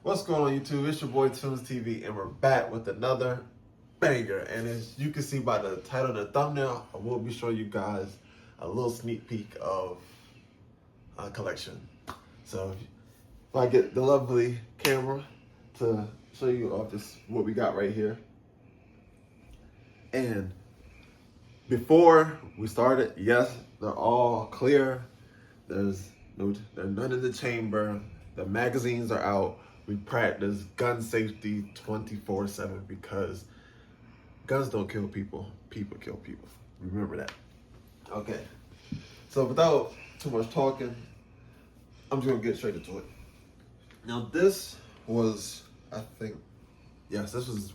What's going on YouTube? It's your boy Tunes TV and we're back with another banger. And as you can see by the title and the thumbnail, I will be showing you guys a little sneak peek of a collection. So if I get the lovely camera to show you all this, what we got right here. And before we started, yes, they're all clear. There's none in the chamber. The magazines are out. We practice gun safety 24/7 because guns don't kill people. People kill people. Remember that. Okay. So without too much talking, I'm just gonna get straight into it. Now this was, I think, yes, this was it's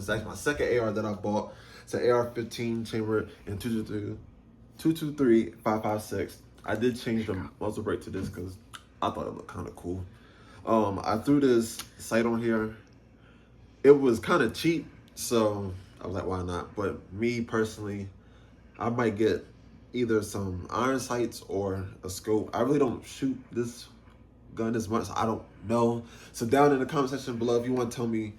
actually my second AR that I bought. It's an AR-15 chamber in 223-556. I did change the muzzle brake to this because I thought it looked kind of cool. I threw this sight on here. It was kind of cheap, so I was like, why not? But me personally, I might get either some iron sights or a scope. I really don't shoot this gun as much, so I don't know. So down in the comment section below, if you want to tell me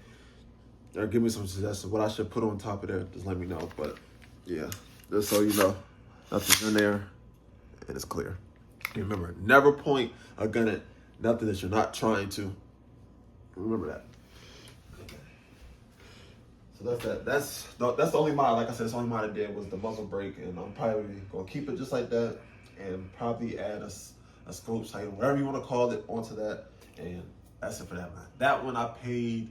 or give me some suggestions what I should put on top of there, just let me know. But yeah, just so you know, nothing's in there and it's clear. Remember, never point a gun at nothing that you're not trying to. Remember that. Okay. So that's that. That's the only mod. Like I said, the only mod I did was the muzzle brake, and I'm probably gonna keep it just like that, and probably add a scope sight, whatever you want to call it, onto that, and that's it for that one. That one I paid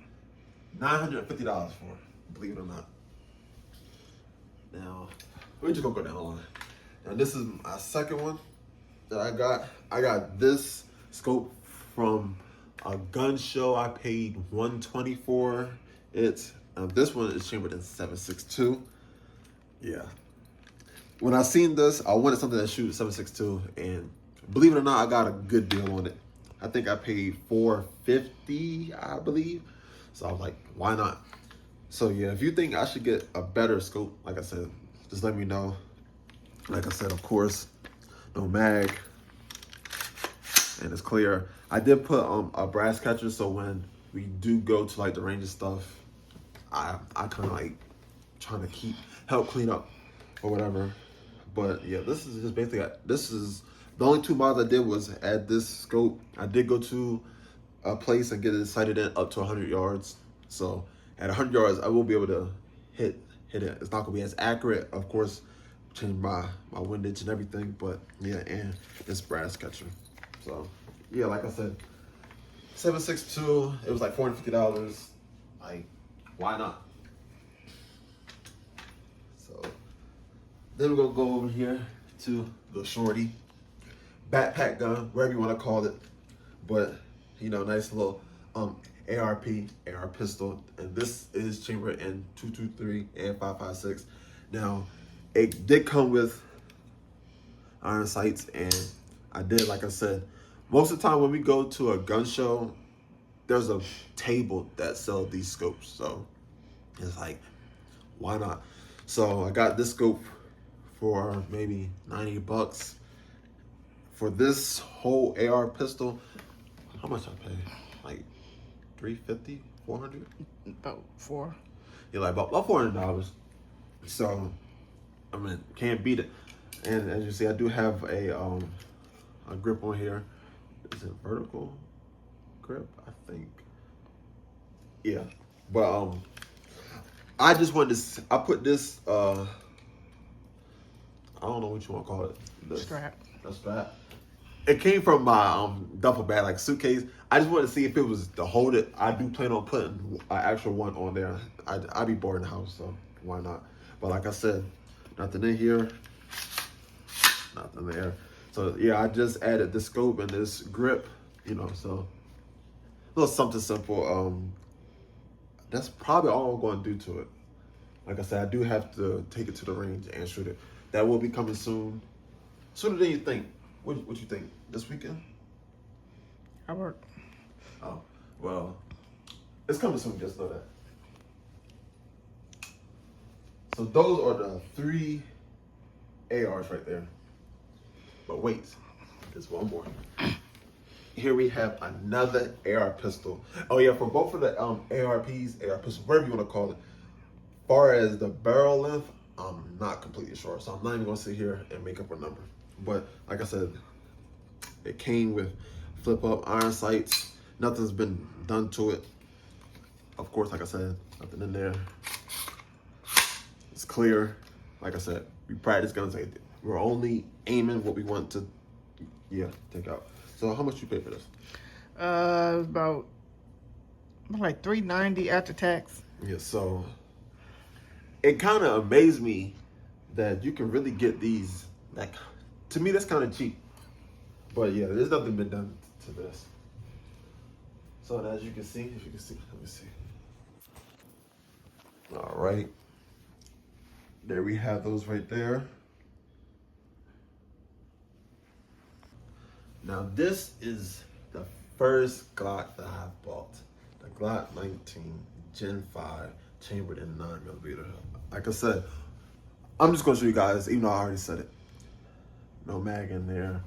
$950 for, believe it or not. Now we're just gonna go down the line. Now this is my second one that I got. I got this scope from a gun show. I paid $120 for it. This one is chambered in 7.62. Yeah. When I seen this, I wanted something that shoots 7.62, and believe it or not, I got a good deal on it. I think I paid $450, I believe. So I was like, why not? So yeah, if you think I should get a better scope, like I said, just let me know. Like I said, of course, no mag, and it's clear. I did put a brass catcher, so when we do go to like the range and stuff, I kind of like trying to help clean up or whatever. But yeah, this is just basically, this is the only two mods I did was add this scope. I did go to a place and get it sighted in up to 100 yards. So at 100 yards, I will be able to hit it. It's not gonna be as accurate, of course, change my windage and everything, but yeah, and this brass catcher. So yeah, like I said, 7.62, it was like $450. Like, why not? So then we're gonna go over here to the shorty backpack gun, whatever you want to call it, but you know, nice little AR pistol, and this is chambered in 223 and 5.56. Now it did come with iron sights, and I did, like I said, most of the time when we go to a gun show, there's a table that sells these scopes, so it's like, why not? So I got this scope for maybe $90. For this whole AR pistol, how much I paid? Like $350, $400? About $4. Yeah, like about $400. So I mean, can't beat it. And as you see, I do have a grip on here. Is it vertical grip? I think. Yeah, but I just wanted to. I put this. I don't know what you want to call it. The Strap. The strap. It came from my duffel bag, like suitcase. I just wanted to see if it was to hold it. I do plan on putting an actual one on there. I'd be bored in the house, so why not? But like I said, nothing in here, nothing there. So yeah, I just added the scope and this grip, you know, so a little something simple. That's probably all I'm going to do to it. Like I said, I do have to take it to the range and shoot it. That will be coming soon, sooner than you think. What you think? This weekend? I work. Oh, well, it's coming soon, just know that. So those are the 3 ARs right there. But wait, there's one more. here we have another AR pistol. Oh yeah, for both of the ARPs, AR pistols, whatever you want to call it. Far as the barrel length, I'm not completely sure, so I'm not even gonna sit here and make up a number. But like I said, it came with flip up iron sights. Nothing's been done to it. Of course, like I said, nothing in there. It's clear. Like I said, we practice guns. We're only aiming what we want to, take out. So how much you pay for this? About like $390 after tax. Yeah, so it kind of amazed me that you can really get these. Like, to me, that's kind of cheap. But yeah, there's nothing been done to this. So as you can see, let me see. All right, there we have those right there. Now this is the first Glock that I've bought, the Glock 19 Gen 5 chambered in 9mm. Like I said, I'm just gonna show you guys, even though I already said it. No mag in there,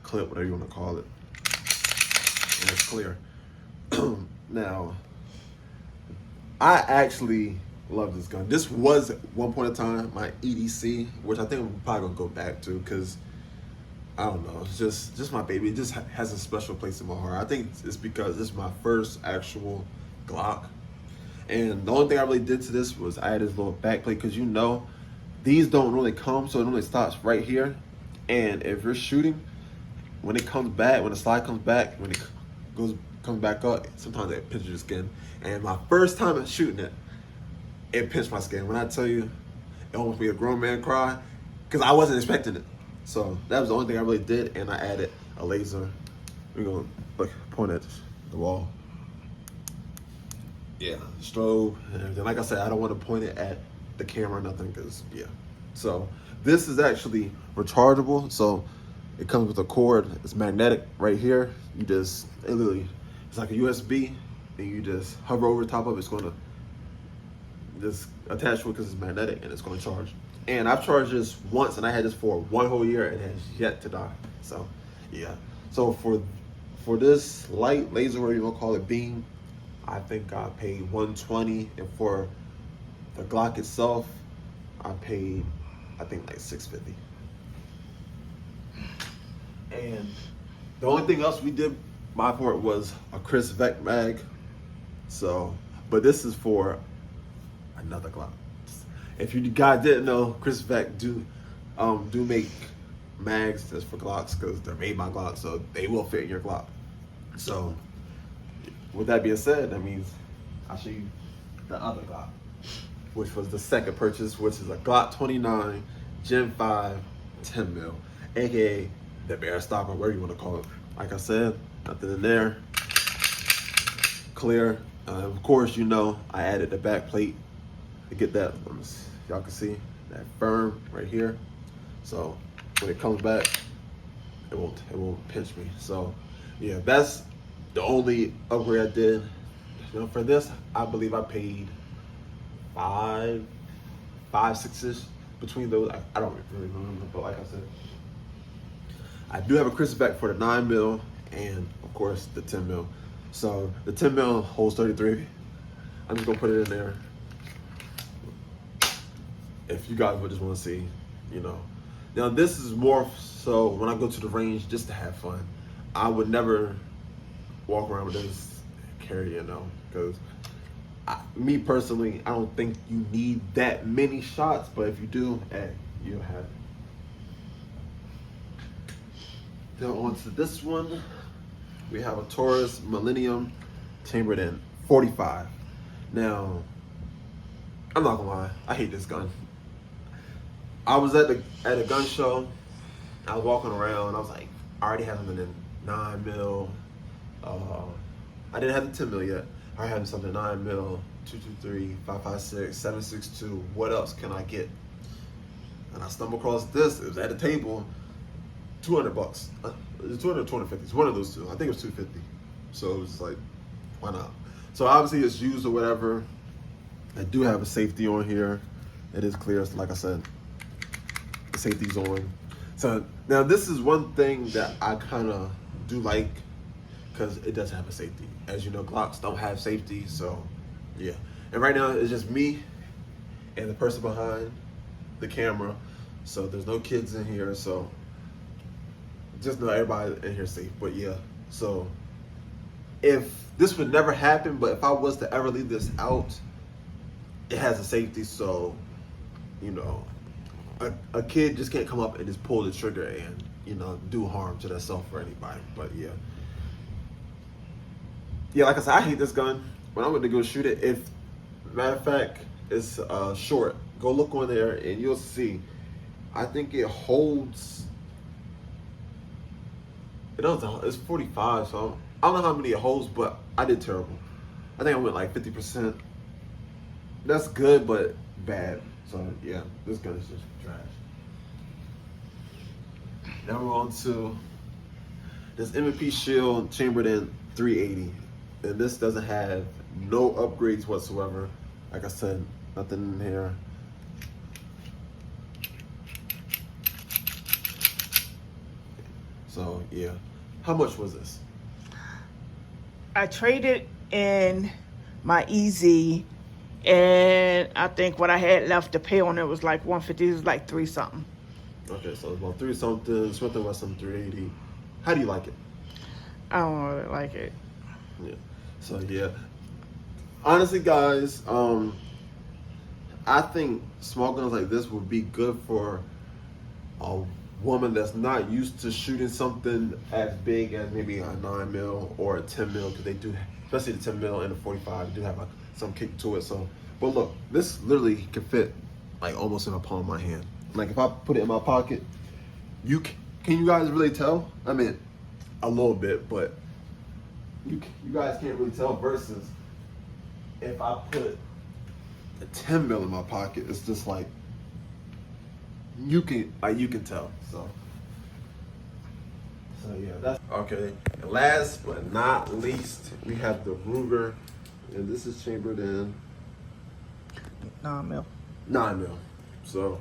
clip, whatever you wanna call it. And it's clear. Now, I actually love this gun. This was at one point in time my EDC, which I think I'm probably gonna go back to because I don't know, it's just my baby. It just has a special place in my heart. I think it's because this is my first actual Glock. And the only thing I really did to this was I added this little back plate because these don't really come, so it only stops right here. And if you're shooting, when it comes back, when the slide comes back, when it comes back up, sometimes it pinches your skin. And my first time shooting it pinched my skin. When I tell you, it almost made a grown man cry because I wasn't expecting it. So that was the only thing I really did, and I added a laser. We're gonna point at the wall. Yeah, strobe and everything. Like I said, I don't want to point it at the camera or nothing, because So this is actually rechargeable. So it comes with a cord. It's magnetic right here. It's like a USB, and you just hover over the top of it. It's gonna just attach to it because it's magnetic, and it's gonna charge. And I've charged this once, and I had this for 1 whole year, and it has yet to die. So, yeah. So for this light laser, whatever you want to call it, beam, I think I paid $120, and for the Glock itself, I paid, I think, like $650. And the only thing else we did buy for it was a Chris Vec mag. So, but this is for another Glock. If you guys didn't know, Chris Vec do make mags that's for Glocks because they're made by Glock, so they will fit in your Glock. So with that being said, that means I'll show you the other Glock, which was the second purchase, which is a Glock 29 Gen 5 10mm, aka the bear stock, or whatever you want to call it. Like I said, nothing in there, clear. Of course, I added the back plate to get that, y'all can see that firm right here. So when it comes back, it won't pinch me. So yeah, that's the only upgrade I did. For this, I believe I paid $5, $6-ish between those. I don't really remember, but like I said, I do have a Chris Vec for the 9mm and of course the 10mm. So the 10mm holds 33. I'm just gonna put it in there. If you guys would just want to see, Now this is more so when I go to the range just to have fun. I would never walk around with this carry, because me personally, I don't think you need that many shots, but if you do, hey, you'll have it. Then on to this one, we have a Taurus Millennium chambered in 45. Now, I'm not gonna lie, I hate this gun. I was at a gun show. I was walking around. I was like, I already have them in 9mm. I didn't have the 10mm yet. I had something 9mm, 223, 556, 762. What else can I get? And I stumbled across this. It was at a table, $200. It's 200 or 250. It's one of those two. I think it was 250. So it was like, why not? So obviously it's used or whatever. I do have a safety on here. It is clear, like I said. The safety's on. So now this is one thing that I kind of do like because it does have a safety. As you know, Glocks don't have safety, so yeah. And right now it's just me and the person behind the camera, so there's no kids in here, so just know everybody in here safe. But yeah, so if this would never happen, but if I was to ever leave this out, it has a safety, so you know, a kid just can't come up and just pull the trigger and, you know, do harm to themselves or anybody. But yeah, like I said, I hate this gun. When I went to go shoot it, if matter of fact, it's short. Go look on there and you'll see. I think it holds. It's 45, so I don't know how many it holds, but I did terrible. I think I went like 50%. That's good, but bad. So yeah, this gun is just trash. Now we're on to this M&P Shield chambered in 380, and this doesn't have no upgrades whatsoever. Like I said, nothing in here. So yeah, how much was this? I traded in my EZ, and I think what I had left to pay on it was like 150. It was like 3 something. Okay, so it's about 3 something. Smith & Wesson 380. How do you like it? I don't really like it. Yeah. So yeah, honestly, guys, I think small guns like this would be good for a woman that's not used to shooting something as big as maybe a 9mm or a 10mm, because they do, especially the 10mm and the 45, do have some kick to it. So, but look, this literally can fit like almost in the palm of my hand. Like if I put it in my pocket, can you guys really tell? I mean, a little bit, but you guys can't really tell. Versus if I put a 10mm in my pocket, it's just like you can tell. So yeah, that's okay. And last but not least, we have the Ruger, and this is chambered in 9mm. 9mm. So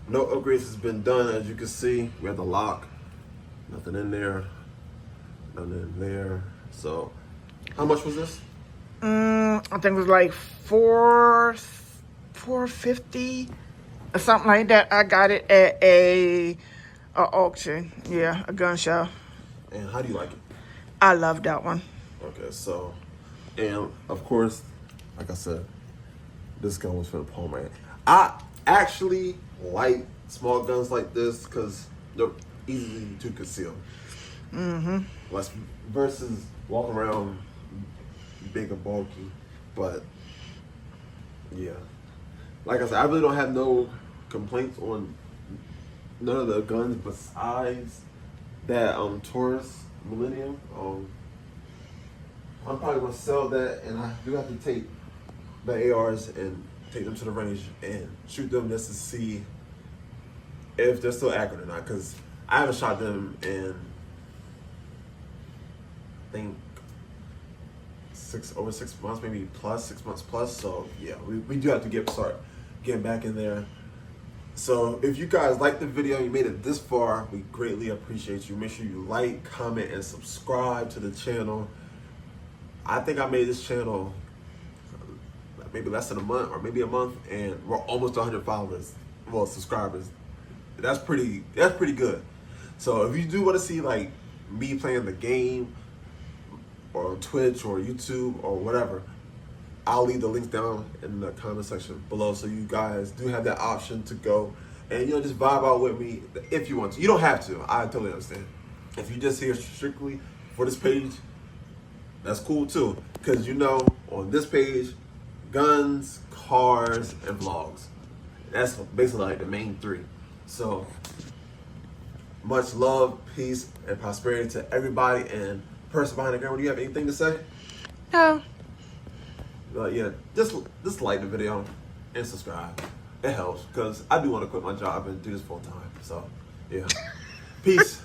no upgrades has been done. As you can see, we have the lock, nothing in there, nothing in there. So how much was this? I think it was like $450 or something like that. I got it at a auction. Yeah, a gun show. And how do you like it? I love that one. Okay, so, and of course, like I said, this gun was for the palm man. I actually like small guns like this because they're easy to conceal. Less versus walking around big and bulky. But yeah, like I said, I really don't have no complaints on none of the guns besides that Taurus Millennium. I'm probably gonna sell that, and I do have to take the ARs and take them to the range and shoot them just to see if they're still accurate or not, because I haven't shot them in I think over 6 months, maybe plus 6 months plus. So yeah, we do have to start getting back in there. So if you guys like the video, you made it this far, we greatly appreciate you. Make sure you like, comment, and subscribe to the channel. I think I made this channel maybe less than a month or maybe a month, and we're almost 100 followers, well, subscribers. That's pretty good. So if you do want to see like me playing the game or Twitch or YouTube or whatever, I'll leave the links down in the comment section below, so you guys do have that option to go and just vibe out with me if you want to. You don't have to. I totally understand. If you just here strictly for this page, that's cool too, because on this page, guns, cars, and vlogs. That's basically like the main 3. So much love, peace, and prosperity to everybody. And person behind the camera, do you have anything to say? No. Yeah, just like the video and subscribe. It helps, because I do want to quit my job and do this full time. So yeah, peace.